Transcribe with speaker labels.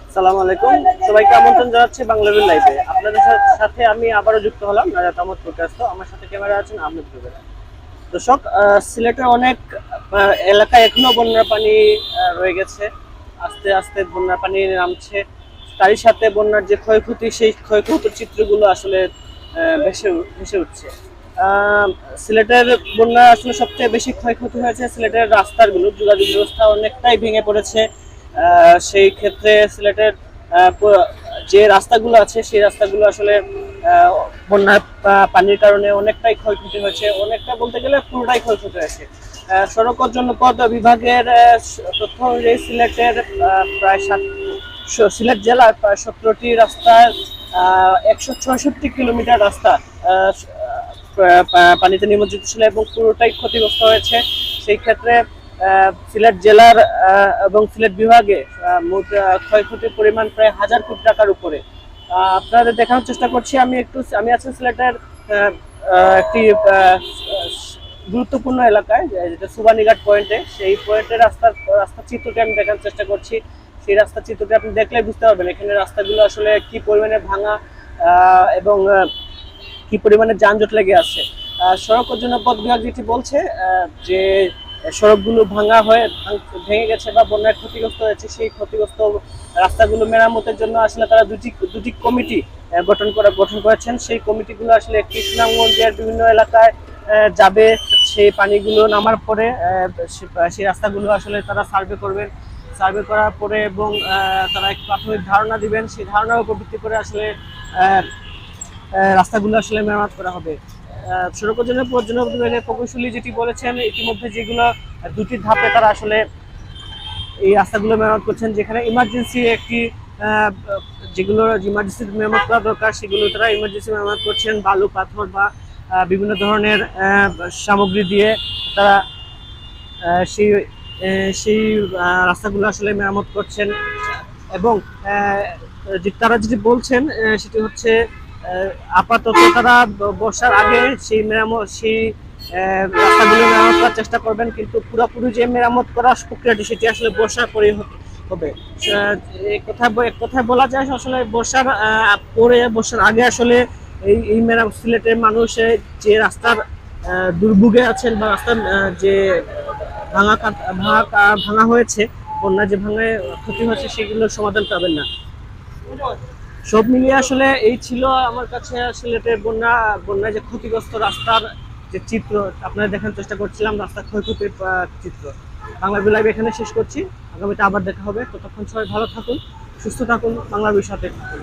Speaker 1: আসসালামু আলাইকুম, সবাইকে আমন্ত্রণ জানাচ্ছি বাংলাদেশ লাইভে। আপনাদের সাথে আমি আবারও যুক্ত হলাম নাজাত আহমদ পডকাস্ট। আমার সাথে ক্যামেরা আছেন আহমেদ রুবেল। দর্শক, সিলেটের অনেক এলাকায় এখনো বন্যার পানি রয়ে গেছে। আস্তে আস্তে বন্যার পানি নামছে, তারই সাথে বন্যার যে ক্ষয়ক্ষতি, সেই ক্ষয়ক্ষতির চিত্রগুলো আসলে ভেসে ভেসে উঠছে। সিলেটের বন্যা আসলে সবচেয়ে বেশি ক্ষয়ক্ষতি হয়েছে সিলেটের রাস্তাগুলো, যোগাযোগ ব্যবস্থা অনেকটাই ভেঙে পড়েছে। সেই ক্ষেত্রে সিলেটের যে রাস্তাগুলো আছে সেই রাস্তাগুলো আসলে বন্যার পানির কারণে অনেকটাই ক্ষয়ক্ষতি হয়েছে, অনেকটা বলতে গেলে পুরোটাই ক্ষয়ক্ষতি হয়েছে। সড়ক ও জনপথ বিভাগের তথ্য অনুযায়ী সিলেটের প্রায় সিলেট জেলার প্রায় 17টি রাস্তার 166 কিলোমিটার রাস্তা পানিতে নিমজ্জিত ছিল এবং পুরোটাই ক্ষতিগ্রস্ত হয়েছে। সেই ক্ষেত্রে সিলেট জেলার এবং সিলেট বিভাগে মোট ক্ষয়ক্ষতির পরিমাণ প্রায় 1000 কোটি টাকার উপরে। আপনাদের দেখানোর চেষ্টা করছি। আমি আছি সিলেটের একটি গুরুত্বপূর্ণ এলাকায়, যেটা সুবানীঘাট পয়েন্টে। সেই পয়েন্টের রাস্তার চিত্রটি আমি দেখানোর চেষ্টা করছি। সেই রাস্তার চিত্রটি আপনি দেখলে বুঝতে পারবেন এখানে রাস্তাগুলো আসলে কি পরিমাণে ভাঙা এবং কি পরিমাণে যানজট লেগে আছে। সড়ক ও জনপথ বিভাগ যেটি বলছে যে সড়কগুলো ভেঙে গেছে বা বন্যায় ক্ষতিগ্রস্ত হয়েছে, সেই ক্ষতিগ্রস্ত রাস্তাগুলো মেরামতের জন্য আসলে তারা দুটি কমিটি গঠন করেছেন। সেই কমিটিগুলো আসলে একটি সুনামগঞ্জের বিভিন্ন এলাকায় যাবে, সেই পানিগুলো নামার পরে সেই রাস্তাগুলো আসলে তারা সার্ভে করার পরে এবং তারা এক প্রাথমিক ধারণা দিবেন। সেই ধারণার উপর ভিত্তি করে আসলে রাস্তাগুলো আসলে মেরামত করা হবে। সড়ক বিভাগের প্রকৌশলী যেটি বলেছেন, ইতিমধ্যে যেগুলো দুটি ধাপে তারা আসলে এই রাস্তাগুলো মেরামত করছেন, যেখানে যেগুলো ইমার্জেন্সি মেরামত করা দরকার সেগুলো তারা ইমার্জেন্সি মেরামত করছেন। বালু, পাথর বা বিভিন্ন ধরনের সামগ্রী দিয়ে তারা সেই রাস্তাগুলো আসলে মেরামত করছেন। এবং তারা যেটি বলছেন সেটি হচ্ছে আপাতত তারা বর্ষার আগে সেই রাস্তাগুলো মেরামত করার চেষ্টা করবেন, কিন্তু পুরোপুরি যে মেরামত করার প্রক্রিয়াটি সেটি আসলে বর্ষার পরেই হবে। এক কথায় বলা যায় আসলে বর্ষার আগে আসলে এই সিলেটের মানুষ যে রাস্তার দুর্ভোগে আছেন বা রাস্তার যে ভাঙা হয়েছে, বন্যা যে ক্ষতি হয়েছে সেগুলোর সমাধান পাবেন না। সব মিলিয়ে আসলে এই ছিল আমার কাছে সিলেটের বন্যায় যে ক্ষতিগ্রস্ত রাস্তার যে চিত্র আপনারা দেখার চেষ্টা করছিলাম, রাস্তা ক্ষয়ক্ষতির চিত্র। বাংলা লাইভ এখানে শেষ করছি। আগামীতে আবার দেখা হবে। ততক্ষণ সবাই ভালো থাকুন, সুস্থ থাকুন, বাংলা সাথে থাকুন।